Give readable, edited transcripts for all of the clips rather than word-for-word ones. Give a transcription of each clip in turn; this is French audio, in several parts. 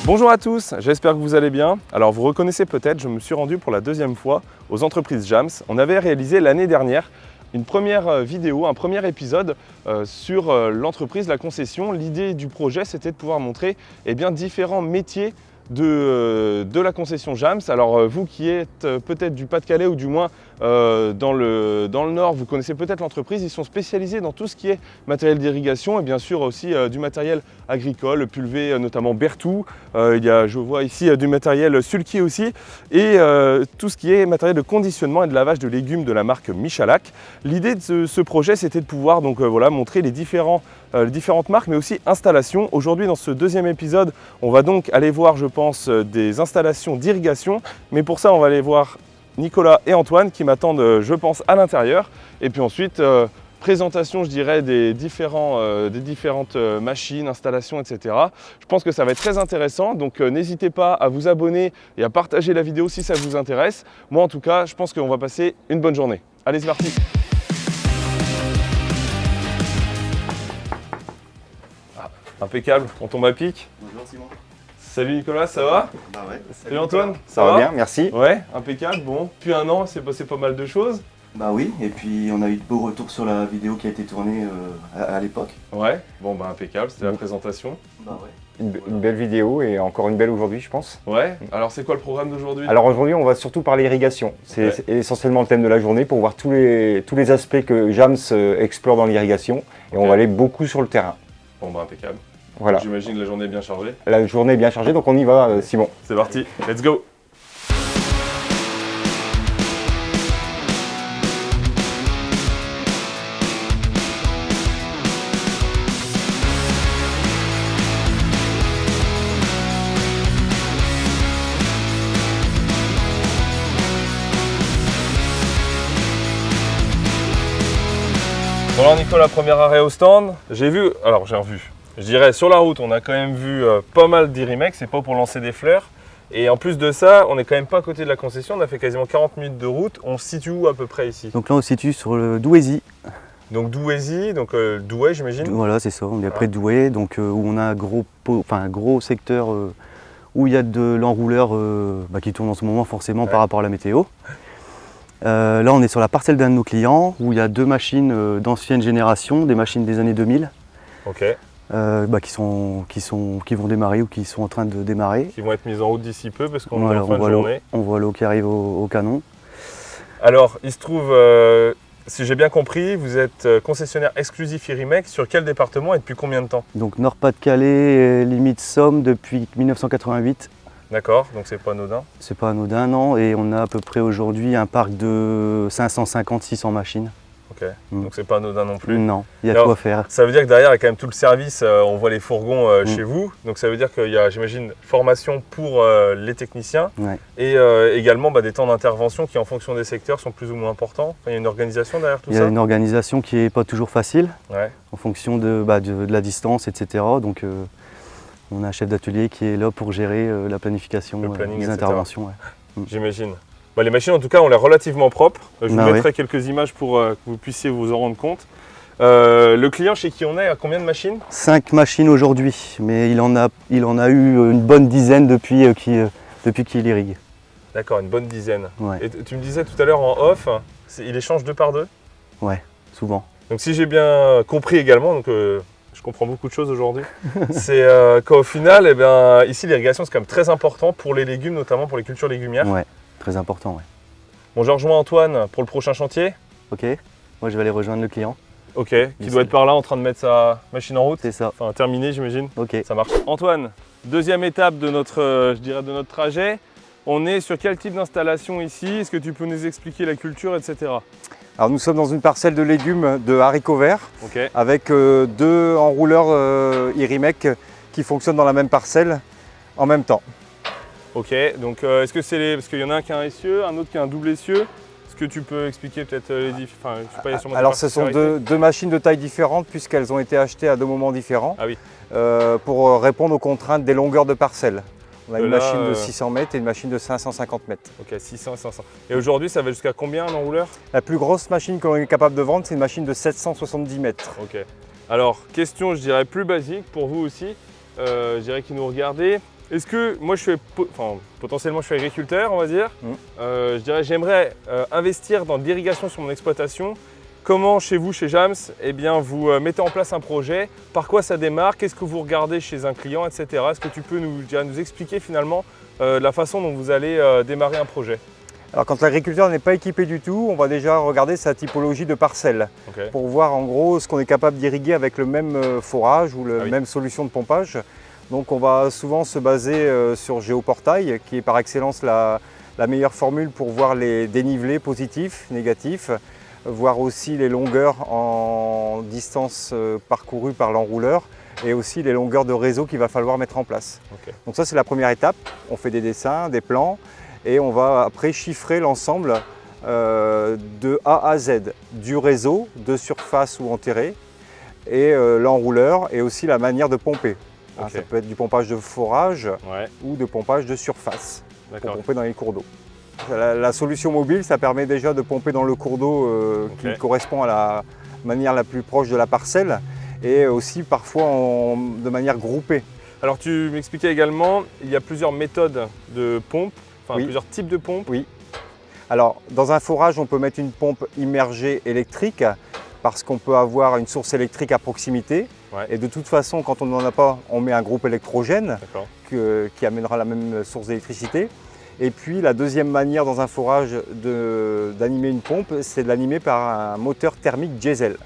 Bonjour à tous, j'espère que vous allez bien. Alors vous reconnaissez peut-être, je me suis rendu pour la deuxième fois aux entreprises Jams. On avait réalisé l'année dernière une première vidéo, un premier épisode sur l'entreprise, la concession. L'idée du projet, c'était de pouvoir montrer différents métiers de la concession Jams. Alors vous qui êtes peut-être du Pas-de-Calais ou du moins dans le Nord, vous connaissez peut-être l'entreprise. Ils sont spécialisés dans tout ce qui est matériel d'irrigation et bien sûr aussi du matériel agricole, pulvé notamment Berthoud. Je vois ici du matériel Sulky aussi et tout ce qui est matériel de conditionnement et de lavage de légumes de la marque Michalak. L'idée de ce projet, c'était de pouvoir montrer les différentes marques mais aussi installations. Aujourd'hui dans ce deuxième épisode, on va donc aller voir je pense des installations d'irrigation, mais pour ça on va aller voir Nicolas et Antoine qui m'attendent je pense à l'intérieur et puis ensuite présentation je dirais des différentes machines, installations etc. Je pense que ça va être très intéressant donc n'hésitez pas à vous abonner et à partager la vidéo si ça vous intéresse. Moi en tout cas je pense qu'on va passer une bonne journée. Allez c'est parti. Impeccable, on tombe à pic. Bonjour Simon. Salut Nicolas, ça va? Bah ouais. Salut Antoine, ça va bien, merci. Ouais, impeccable. Bon, depuis un an, c'est passé pas mal de choses. Bah oui, et puis on a eu de beaux retours sur la vidéo qui a été tournée à l'époque. Ouais, bon bah impeccable, c'était la présentation. Bah ouais. Une belle vidéo et encore une belle aujourd'hui je pense. Ouais, alors c'est quoi le programme d'aujourd'hui? Alors aujourd'hui on va surtout parler irrigation. C'est essentiellement le thème de la journée pour voir tous les aspects que Jams explore dans l'irrigation et on va aller beaucoup sur le terrain. Bon bah impeccable. Voilà. J'imagine la journée est bien chargée. La journée est bien chargée donc on y va Simon. C'est parti, let's go. Bon alors Nicolas, premier arrêt au stand. Je dirais sur la route, on a quand même vu pas mal d'Irimex, c'est pas pour lancer des fleurs. Et en plus de ça, on n'est quand même pas à côté de la concession, on a fait quasiment 40 minutes de route. On se situe où à peu près ici? Donc là on se situe sur le Douaisis. Donc Douaisis, donc Douai j'imagine? Voilà c'est ça, on est près de Douai, donc où on a un gros secteur où il y a de l'enrouleur qui tourne en ce moment forcément par rapport à la météo. Là on est sur la parcelle d'un de nos clients où il y a deux machines d'ancienne génération, des machines des années 2000. Ok. Qui vont démarrer ou qui sont en train de démarrer. Qui vont être mises en route d'ici peu parce qu'on est en fin de journée. On voit l'eau qui arrive au canon. Alors il se trouve, si j'ai bien compris, vous êtes concessionnaire exclusif Irimex sur quel département et depuis combien de temps? Donc Nord-Pas-de-Calais, limite Somme depuis 1988. D'accord, donc c'est pas anodin. C'est pas anodin, non. Et on a à peu près aujourd'hui un parc de 550-600 machines. Ok, donc c'est pas anodin non plus. Non, il y a tout à faire. Ça veut dire que derrière, il y a quand même tout le service. On voit les fourgons chez vous. Donc ça veut dire qu'il y a, j'imagine, formation pour les techniciens. Ouais. Et également des temps d'intervention qui, en fonction des secteurs, sont plus ou moins importants. Enfin, il y a une organisation derrière tout ça. Il y a une organisation qui n'est pas toujours facile, ouais. En fonction de la distance, etc. Donc on a un chef d'atelier qui est là pour gérer la planification des interventions. Ouais. J'imagine. Les machines en tout cas ont l'air relativement propres. Je vous mettrai ouais. quelques images pour que vous puissiez vous en rendre compte. Le client chez qui on est a combien de machines? 5 machines aujourd'hui, mais il en a eu une bonne dizaine depuis qu'il irrigue. D'accord, une bonne dizaine. Ouais. Et tu me disais tout à l'heure en off, il échange 2 par 2? Ouais, souvent. Donc si j'ai bien compris également, donc je comprends beaucoup de choses aujourd'hui, c'est qu'au final, ici l'irrigation c'est quand même très important pour les légumes, notamment pour les cultures légumières. Ouais, très important, ouais. Bon, je rejoins Antoine pour le prochain chantier. Ok, moi je vais aller rejoindre le client. Ok, qui doit être par là en train de mettre sa machine en route. C'est ça. Enfin, terminé j'imagine. Ok. Ça marche. Antoine, deuxième étape de notre trajet. On est sur quel type d'installation ici? Est-ce que tu peux nous expliquer la culture, etc. Alors nous sommes dans une parcelle de légumes de haricots verts avec 2 enrouleurs Irimec qui fonctionnent dans la même parcelle en même temps. Ok, donc est-ce que c'est parce qu'il y en a un qui a un essieu, un autre qui a un double essieu? Est-ce que tu peux expliquer peut-être les différences? Alors ce sont deux machines de taille différentes puisqu'elles ont été achetées à 2 moments différents. Ah oui. Pour répondre aux contraintes des longueurs de parcelles. On a une là, machine de 600 mètres et une machine de 550 mètres. Ok, 600 et 500. Et aujourd'hui, ça va jusqu'à combien un enrouleur? La plus grosse machine qu'on est capable de vendre, c'est une machine de 770 mètres. Ok. Alors, question, je dirais plus basique pour vous aussi, je dirais qui nous regardez. est-ce que moi potentiellement je suis agriculteur, on va dire. Je dirais j'aimerais investir dans de l'irrigation sur mon exploitation. Comment chez vous, chez Jams, eh bien, vous mettez en place un projet? Par quoi ça démarre? Qu'est-ce que vous regardez chez un client, etc. Est-ce que tu peux nous expliquer finalement la façon dont vous allez démarrer un projet? Alors quand l'agriculteur n'est pas équipé du tout, on va déjà regarder sa typologie de parcelle pour voir en gros ce qu'on est capable d'irriguer avec le même forage ou la même solution de pompage. Donc on va souvent se baser sur Géoportail qui est par excellence la meilleure formule pour voir les dénivelés positifs, négatifs, voir aussi les longueurs en distance parcourue par l'enrouleur et aussi les longueurs de réseau qu'il va falloir mettre en place. Donc ça c'est la première étape, on fait des dessins, des plans et on va après chiffrer l'ensemble de A à Z, du réseau, de surface ou enterré et l'enrouleur et aussi la manière de pomper. Ça peut être du pompage de forage ou de pompage de surface pour pomper dans les cours d'eau. La solution mobile, ça permet déjà de pomper dans le cours d'eau qui correspond à la manière la plus proche de la parcelle et aussi parfois de manière groupée. Alors tu m'expliquais également, il y a plusieurs méthodes de pompe, plusieurs types de pompes. Oui. Alors dans un forage, on peut mettre une pompe immergée électrique parce qu'on peut avoir une source électrique à proximité. Et de toute façon, quand on n'en a pas, on met un groupe électrogène qui amènera la même source d'électricité. Et puis la deuxième manière dans un forage d'animer une pompe, c'est de l'animer par un moteur thermique diesel,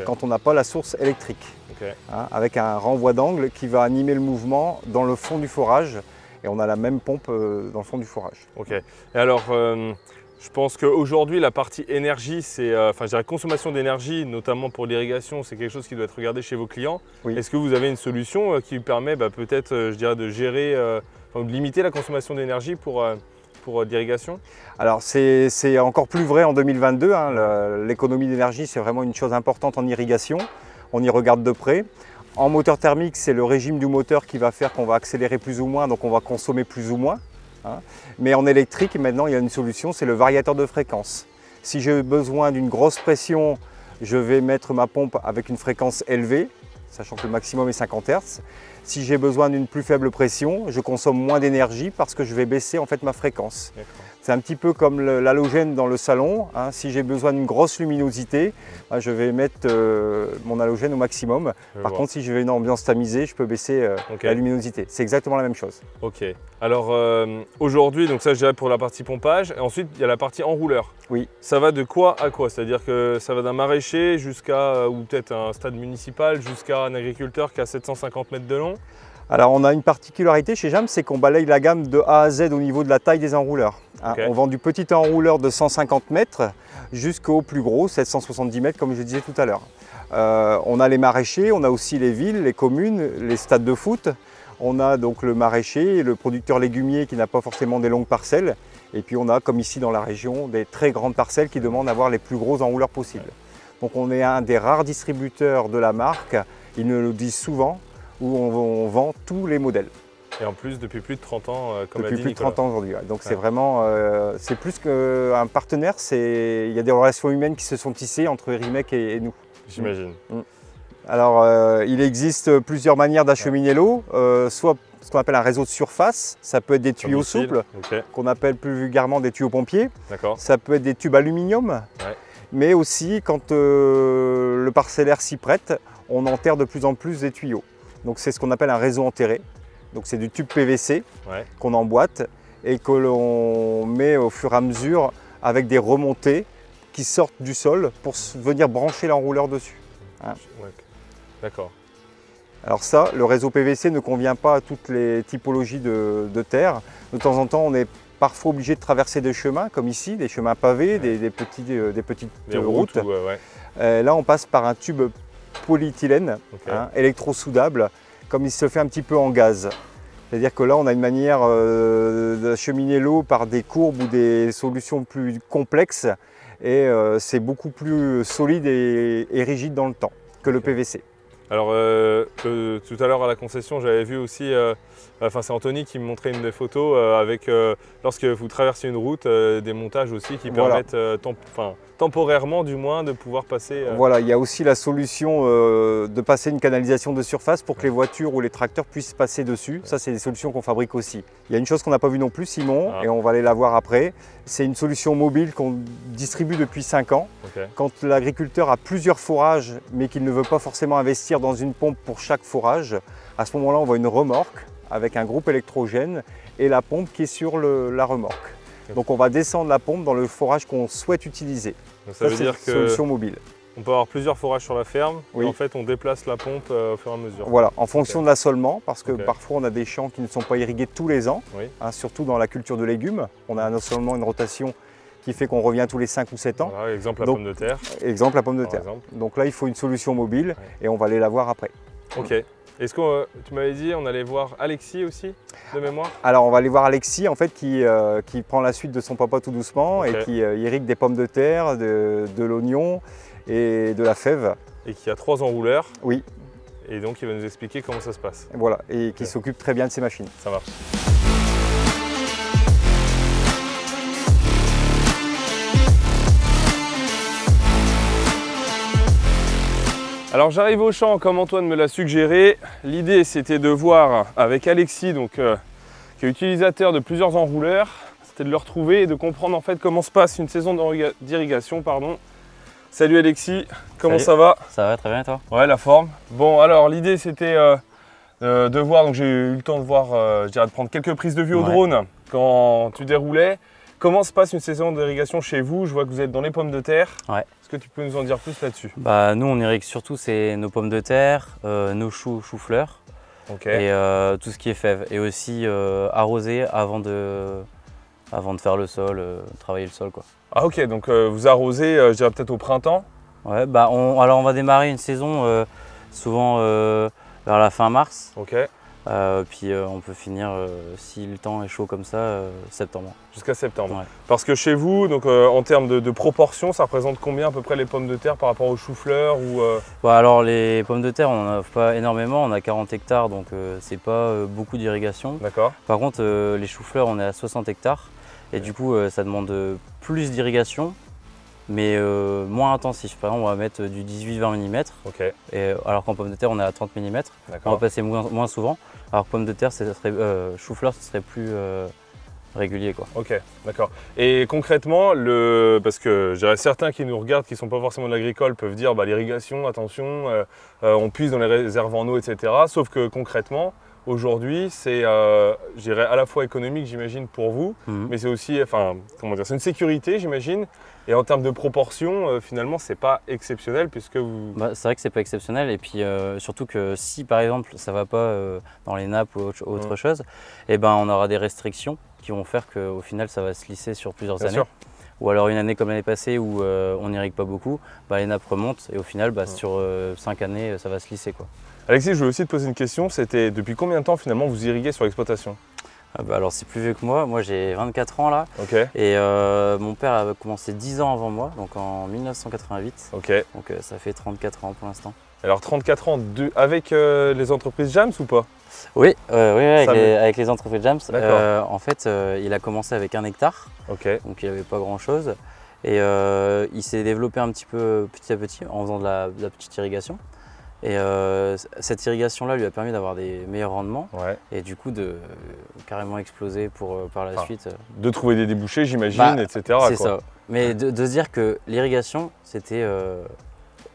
quand on n'a pas la source électrique, avec un renvoi d'angle qui va animer le mouvement dans le fond du forage. Et on a la même pompe dans le fond du forage. Et alors, je pense qu'aujourd'hui, la partie énergie, consommation d'énergie, notamment pour l'irrigation, c'est quelque chose qui doit être regardé chez vos clients. Est-ce que vous avez une solution qui permet peut-être, de gérer, de limiter la consommation d'énergie pour l'irrigation? Alors c'est encore plus vrai en 2022. L'économie d'énergie, c'est vraiment une chose importante en irrigation. On y regarde de près. En moteur thermique, c'est le régime du moteur qui va faire qu'on va accélérer plus ou moins, donc on va consommer plus ou moins. Mais en électrique, maintenant, il y a une solution, c'est le variateur de fréquence. Si j'ai besoin d'une grosse pression, je vais mettre ma pompe avec une fréquence élevée, sachant que le maximum est 50 Hz. Si j'ai besoin d'une plus faible pression, je consomme moins d'énergie parce que je vais baisser en fait ma fréquence. C'est un petit peu comme l'halogène dans le salon. Si j'ai besoin d'une grosse luminosité, je vais mettre mon halogène au maximum. Par contre, si je veux une ambiance tamisée, je peux baisser la luminosité. C'est exactement la même chose. Alors aujourd'hui, donc ça je dirais pour la partie pompage. Et ensuite, il y a la partie enrouleur. Ça va de quoi à quoi? C'est-à-dire que ça va d'un maraîcher jusqu'à, ou peut-être un stade municipal, jusqu'à un agriculteur qui a 750 mètres de long. Alors on a une particularité chez Jams, c'est qu'on balaye la gamme de A à Z au niveau de la taille des enrouleurs. On vend du petit enrouleur de 150 mètres jusqu'au plus gros, 770 mètres comme je disais tout à l'heure. On a les maraîchers, on a aussi les villes, les communes, les stades de foot. On a donc le maraîcher, le producteur légumier qui n'a pas forcément des longues parcelles. Et puis on a, comme ici dans la région, des très grandes parcelles qui demandent d'avoir les plus gros enrouleurs possibles. Donc on est un des rares distributeurs de la marque, ils nous le disent souvent, où on vend tous les modèles. Et en plus, depuis plus de 30 ans, comme a dit Nicolas. Depuis plus de 30 ans aujourd'hui. Donc c'est vraiment, c'est plus qu'un partenaire, il y a des relations humaines qui se sont tissées entre Erimec et nous. J'imagine. Alors il existe plusieurs manières d'acheminer l'eau, soit ce qu'on appelle un réseau de surface, ça peut être des tuyaux souples, qu'on appelle plus vulgairement des tuyaux pompiers. Ça peut être des tubes aluminium, mais aussi quand le parcellaire s'y prête, on enterre de plus en plus des tuyaux. Donc c'est ce qu'on appelle un réseau enterré. Donc c'est du tube PVC qu'on emboîte et que l'on met au fur et à mesure avec des remontées qui sortent du sol pour venir brancher l'enrouleur dessus. D'accord. Alors ça, le réseau PVC ne convient pas à toutes les typologies de terre. De temps en temps, on est parfois obligé de traverser des chemins comme ici, des chemins pavés, des petites routes. Là, on passe par un tube polyéthylène, électro-soudable, comme il se fait un petit peu en gaz. C'est-à-dire que là, on a une manière d'acheminer l'eau par des courbes ou des solutions plus complexes et c'est beaucoup plus solide et rigide dans le temps que le PVC. Alors, tout à l'heure à la concession, j'avais vu aussi, c'est Anthony qui me montrait une des photos avec, lorsque vous traversez une route, des montages aussi qui permettent temporairement du moins, de pouvoir passer… Voilà, il y a aussi la solution de passer une canalisation de surface pour que les voitures ou les tracteurs puissent passer dessus. Ça, c'est des solutions qu'on fabrique aussi. Il y a une chose qu'on n'a pas vue non plus, Simon, et on va aller la voir après. C'est une solution mobile qu'on distribue depuis 5 ans. Quand l'agriculteur a plusieurs forages, mais qu'il ne veut pas forcément investir dans une pompe pour chaque forage, à ce moment-là, on voit une remorque avec un groupe électrogène et la pompe qui est sur la remorque. Donc on va descendre la pompe dans le forage qu'on souhaite utiliser. Donc ça veut dire que solution mobile. On peut avoir plusieurs forages sur la ferme, oui. Et en fait on déplace la pompe au fur et à mesure. Voilà, en fonction de l'assolement, parce que parfois on a des champs qui ne sont pas irrigués tous les ans, surtout dans la culture de légumes. On a un assolement, une rotation qui fait qu'on revient tous les 5 ou 7 ans. Voilà, exemple la pomme de terre. Exemple la pomme de terre. Donc là il faut une solution mobile et on va aller la voir après. Ok. Est-ce que tu m'avais dit on allait voir Alexis aussi, de mémoire? Alors on va aller voir Alexis en fait qui prend la suite de son papa tout doucement et qui irrigue des pommes de terre, de l'oignon et de la fève. Et qui a 3 enrouleurs. Oui. Et donc il va nous expliquer comment ça se passe. Voilà, et qui s'occupe très bien de ses machines. Ça marche. Alors j'arrive au champ comme Antoine me l'a suggéré. L'idée c'était de voir avec Alexis, donc, qui est utilisateur de plusieurs enrouleurs, c'était de le retrouver et de comprendre en fait comment se passe une saison d'irrigation. Salut Alexis, comment ça va? Ça va très bien et toi? Ouais, la forme. Bon alors l'idée c'était de voir, donc j'ai eu le temps de voir, je dirais de prendre quelques prises de vue au drone quand tu déroulais. Comment se passe une saison d'irrigation chez vous? Je vois que vous êtes dans les pommes de terre. Ouais. Est-ce que tu peux nous en dire plus là-dessus? Bah, nous, on irrigue surtout nos pommes de terre, nos choux-fleurs et tout ce qui est fèves. Et aussi arroser avant de faire le sol, travailler le sol, quoi. Ah ok, donc vous arrosez, je dirais peut-être au printemps? Ouais, bah, alors on va démarrer une saison souvent vers la fin mars. Ok. Puis on peut finir, si le temps est chaud comme ça, septembre. Jusqu'à septembre. Ouais. Parce que chez vous, donc, en termes de proportion, ça représente combien à peu près les pommes de terre par rapport aux choux-fleurs ou, Bah, alors les pommes de terre, on n'en a pas énormément, on a 40 hectares, donc c'est pas beaucoup d'irrigation. D'accord. Par contre, les choux-fleurs, on est à 60 hectares. Et du coup, ça demande plus d'irrigation, mais moins intensif. Par exemple, on va mettre du 18-20 mm, alors qu'en pomme de terre, on est à 30 mm. On va passer moins souvent. Alors que pomme de terre, chou-fleur, ce serait plus régulier, quoi. Ok, d'accord. Et concrètement, parce que je dirais certains qui nous regardent, qui ne sont pas forcément de l'agricole, peuvent dire bah, l'irrigation, attention, on puise dans les réserves en eau, etc. Sauf que concrètement, aujourd'hui, c'est je dirais à la fois économique, j'imagine, pour vous, mais c'est aussi, c'est une sécurité, j'imagine. Et en termes de proportion, finalement, c'est pas exceptionnel puisque vous… Bah, c'est vrai que c'est pas exceptionnel. Et puis surtout que si, par exemple, ça va pas dans les nappes ou autre chose, eh ben, on aura des restrictions qui vont faire qu'au final, ça va se lisser sur plusieurs années. Ou alors une année comme l'année passée où on n'irrigue pas beaucoup, bah, les nappes remontent et au final, sur 5 années, ça va se lisser, quoi. Alexis, je voulais aussi te poser une question. C'était depuis combien de temps finalement vous irriguez sur l'exploitation? Alors c'est plus vieux que moi. Moi j'ai 24 ans là. Ok. Et mon père a commencé 10 ans avant moi, donc en 1988. Ok. Donc ça fait 34 ans pour l'instant. Alors 34 ans avec les entreprises Jams ou pas? Oui, avec les entreprises Jams. En fait, il a commencé avec 1 hectare. Ok. Donc il n'y avait pas grand chose. Et il s'est développé un petit peu petit à petit en faisant de la petite irrigation. Et cette irrigation-là lui a permis d'avoir des meilleurs rendements et du coup de carrément exploser par la suite. De trouver des débouchés, j'imagine, etc. C'est ça. Mais de se dire que l'irrigation, c'était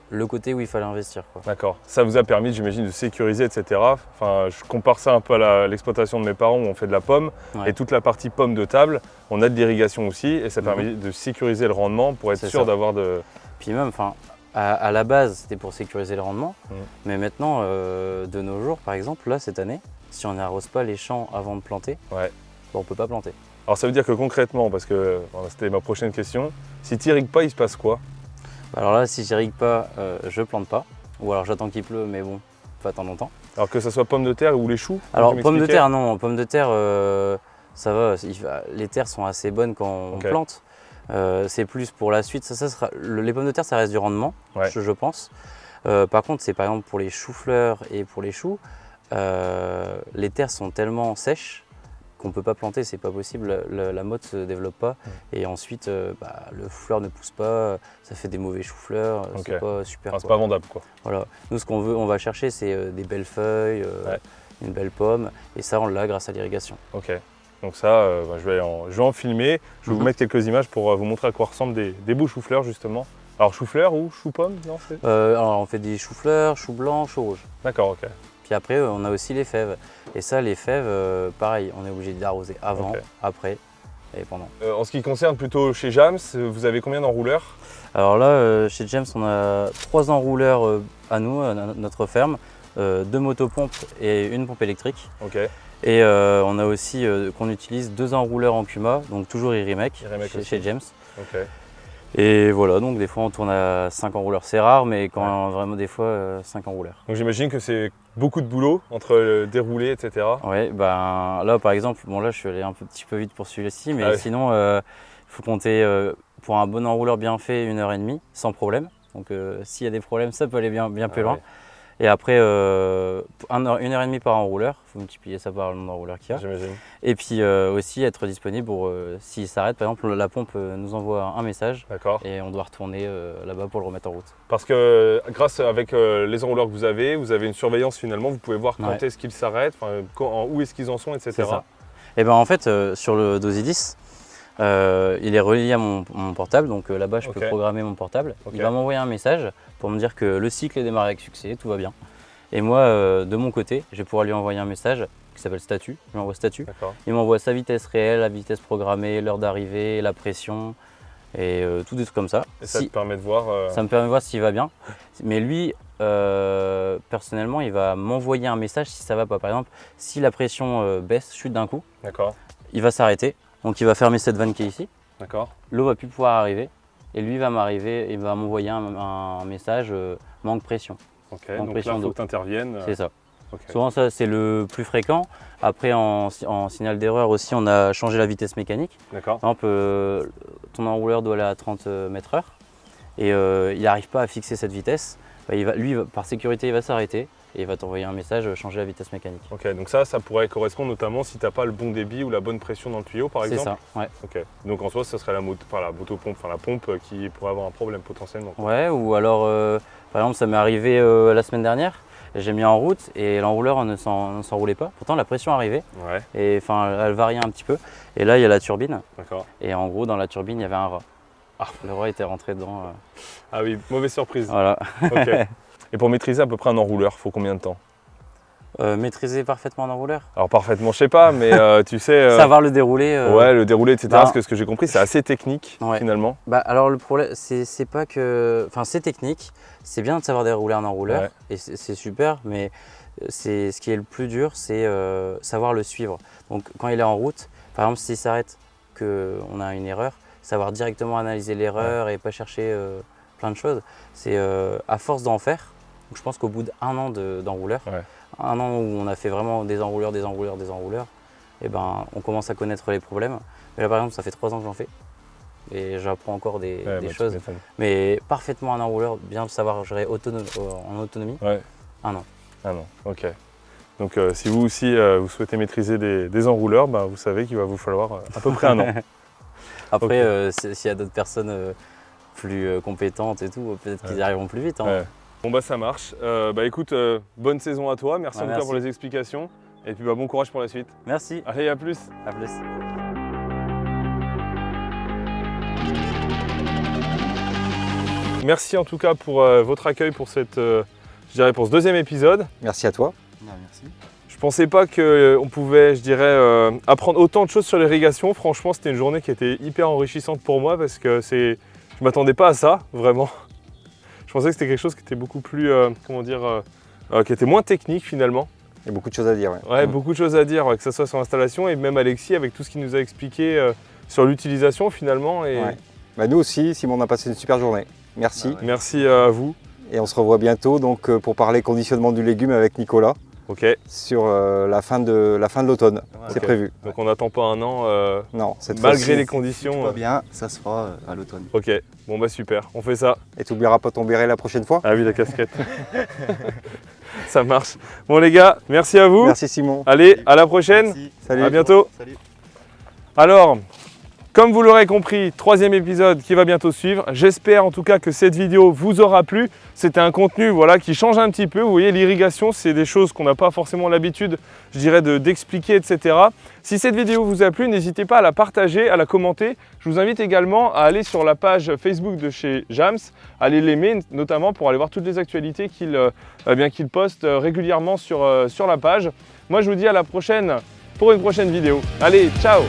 le côté où il fallait investir. D'accord. Ça vous a permis, j'imagine, de sécuriser, etc. Enfin, je compare ça un peu à l'exploitation de mes parents où on fait de la pomme et toute la partie pomme de table, on a de l'irrigation aussi et ça permet de sécuriser le rendement pour être sûr d'avoir de… Puis même, à la base, c'était pour sécuriser le rendement, mais maintenant, de nos jours, par exemple, là, cette année, si on n'arrose pas les champs avant de planter, on ne peut pas planter. Alors ça veut dire que concrètement, parce que c'était ma prochaine question, si tu n'irrigues pas, il se passe quoi? Alors là, si j'irrigue pas, je plante pas, ou alors j'attends qu'il pleut, mais bon, pas tant longtemps. Alors que ce soit pomme de terre ou les choux? Alors pomme de terre, non, pomme de terre, ça va, les terres sont assez bonnes quand on plante. C'est plus pour la suite, les pommes de terre ça reste du rendement, je pense. Par contre c'est par exemple pour les choux-fleurs et pour les choux, les terres sont tellement sèches qu'on ne peut pas planter, c'est pas possible, la motte ne se développe pas. Et ensuite, le chou-fleur ne pousse pas, ça fait des mauvais choux-fleurs, c'est pas super. C'est pas vendable quoi. Voilà. Nous, ce qu'on veut, on va chercher, c'est des belles feuilles, une belle pomme, et ça, on l'a grâce à l'irrigation. Ok. Donc ça, je vais en filmer. Je vais vous mettre quelques images pour vous montrer à quoi ressemblent des beaux choux-fleurs justement. Alors chou-fleur ou chou-pomme, non? Alors on fait des choux-fleurs, choux blancs, choux rouges. D'accord, ok. Puis après, on a aussi les fèves. Et ça, les fèves, pareil, on est obligé d'arroser avant, après et pendant. En ce qui concerne plutôt chez Jams, vous avez combien d'enrouleurs? Alors là, chez James, on a 3 enrouleurs à nous, à notre ferme, 2 motopompes et une pompe électrique. Ok. Et on a aussi qu'on utilise 2 enrouleurs en Cuma, donc toujours Irimec chez James. Ok. Et voilà, donc des fois on tourne à 5 enrouleurs, c'est rare, mais quand vraiment des fois 5 enrouleurs. Donc j'imagine que c'est beaucoup de boulot entre le déroulé, etc. Oui, ben là par exemple, bon là je suis allé un petit peu vite pour celui-ci, mais sinon il faut compter pour un bon enrouleur bien fait 1h30 sans problème. Donc s'il y a des problèmes, ça peut aller bien plus loin. Et après, 1h30 par enrouleur, il faut multiplier ça par le nombre d'enrouleurs qu'il y a. J'imagine. Et puis aussi être disponible pour, s'il s'arrête, par exemple, la pompe nous envoie un message et on doit retourner là-bas pour le remettre en route. Parce que grâce avec les enrouleurs que vous avez une surveillance finalement, vous pouvez voir quand est-ce qu'ils s'arrêtent, où est-ce qu'ils en sont, etc. C'est ça. Et ben en fait, sur le Dosidis, il est relié à mon portable, donc là-bas je peux programmer mon portable. Il va m'envoyer un message pour me dire que le cycle est démarré avec succès, tout va bien. Et moi, de mon côté, je vais pouvoir lui envoyer un message qui s'appelle statut. Je lui envoie statut. Il m'envoie sa vitesse réelle, la vitesse programmée, l'heure d'arrivée, la pression et tout des trucs comme ça. Et ça te permet de voir Ça me permet de voir s'il va bien. Mais lui, personnellement, il va m'envoyer un message si ça va pas. Par exemple, si la pression baisse, chute d'un coup, il va s'arrêter. Donc il va fermer cette vanne qui est ici. L'eau va plus pouvoir arriver. Et lui va m'envoyer un message manque pression. Donc pression là, il faut que tu interviennes. C'est ça. Souvent ça c'est le plus fréquent. Après en signal d'erreur aussi on a changé la vitesse mécanique. Par exemple ton enrouleur doit aller à 30 m/h et il n'arrive pas à fixer cette vitesse. Lui par sécurité il va s'arrêter et il va t'envoyer un message changer la vitesse mécanique. Ok, donc ça pourrait correspondre notamment si tu n'as pas le bon débit ou la bonne pression dans le tuyau par exemple. C'est ça, ouais. Ok, donc en soi ce serait la motopompe, la pompe qui pourrait avoir un problème potentiellement. Ouais, ou alors par exemple ça m'est arrivé la semaine dernière, j'ai mis en route et l'enrouleur ne s'enroulait pas. Pourtant la pression arrivait et elle variait un petit peu. Et là il y a la turbine. Et en gros dans la turbine il y avait un rat. Le rat était rentré dedans. Ah oui, mauvaise surprise. Voilà. Et pour maîtriser à peu près un enrouleur, il faut combien de temps? Maîtriser parfaitement un enrouleur? Alors parfaitement, je sais pas, mais tu sais… Savoir le dérouler. Ouais, le déroulé, etc. Parce que ce que j'ai compris, c'est assez technique finalement. Alors le problème, c'est pas que… Enfin, c'est technique. C'est bien de savoir dérouler un enrouleur et c'est super, mais ce qui est le plus dur, c'est savoir le suivre. Donc quand il est en route, par exemple, s'il s'arrête, qu'on a une erreur, savoir directement analyser l'erreur et pas chercher plein de choses. C'est à force d'en faire. Donc, je pense qu'au bout d'1 an d'enrouleur, 1 an où on a fait vraiment des enrouleurs, et ben, on commence à connaître les problèmes. Mais là par exemple ça fait 3 ans que j'en fais et j'apprends encore des choses. Mais parfaitement un enrouleur, bien le savoir gérer en autonomie, 1 an. 1 an, ok. Donc si vous aussi vous souhaitez maîtriser des enrouleurs, vous savez qu'il va vous falloir à peu près 1 an. Après s'il y a d'autres personnes plus compétentes et tout, peut-être qu'ils y arriveront plus vite. Hein. Bon ça marche. Écoute, bonne saison à toi, merci en tout cas pour les explications. Et puis bon courage pour la suite. Merci. Allez, à plus. À plus. Merci en tout cas pour votre accueil pour pour ce deuxième épisode. Merci à toi. Merci. Je pensais pas qu'on pouvait, apprendre autant de choses sur l'irrigation. Franchement, c'était une journée qui était hyper enrichissante pour moi parce que je m'attendais pas à ça, vraiment. Je pensais que c'était quelque chose qui était beaucoup plus, qui était moins technique finalement. Il y a beaucoup de choses à dire. Beaucoup de choses à dire, que ce soit sur l'installation et même Alexis avec tout ce qu'il nous a expliqué sur l'utilisation finalement. Nous aussi, Simon, on a passé une super journée. Merci. Merci à vous. Et on se revoit bientôt pour parler conditionnement du légume avec Nicolas. Sur la fin de l'automne, c'est prévu. Donc on n'attend pas 1 an, non, malgré les conditions. Tout va bien, ça se fera à l'automne. Ok, bon super, on fait ça. Et tu n'oublieras pas ton béret la prochaine fois? Ah oui, la casquette. Ça marche. Bon les gars, merci à vous. Merci Simon. Allez, à la prochaine. Merci. Salut. À bientôt. Salut. Alors, comme vous l'aurez compris, 3e épisode qui va bientôt suivre. J'espère en tout cas que cette vidéo vous aura plu. C'était un contenu voilà, qui change un petit peu. Vous voyez, l'irrigation, c'est des choses qu'on n'a pas forcément l'habitude, je dirais, d'expliquer, etc. Si cette vidéo vous a plu, n'hésitez pas à la partager, à la commenter. Je vous invite également à aller sur la page Facebook de chez Jams, à aller l'aimer, notamment pour aller voir toutes les actualités qu'il poste régulièrement sur la page. Moi, je vous dis à la prochaine pour une prochaine vidéo. Allez, ciao!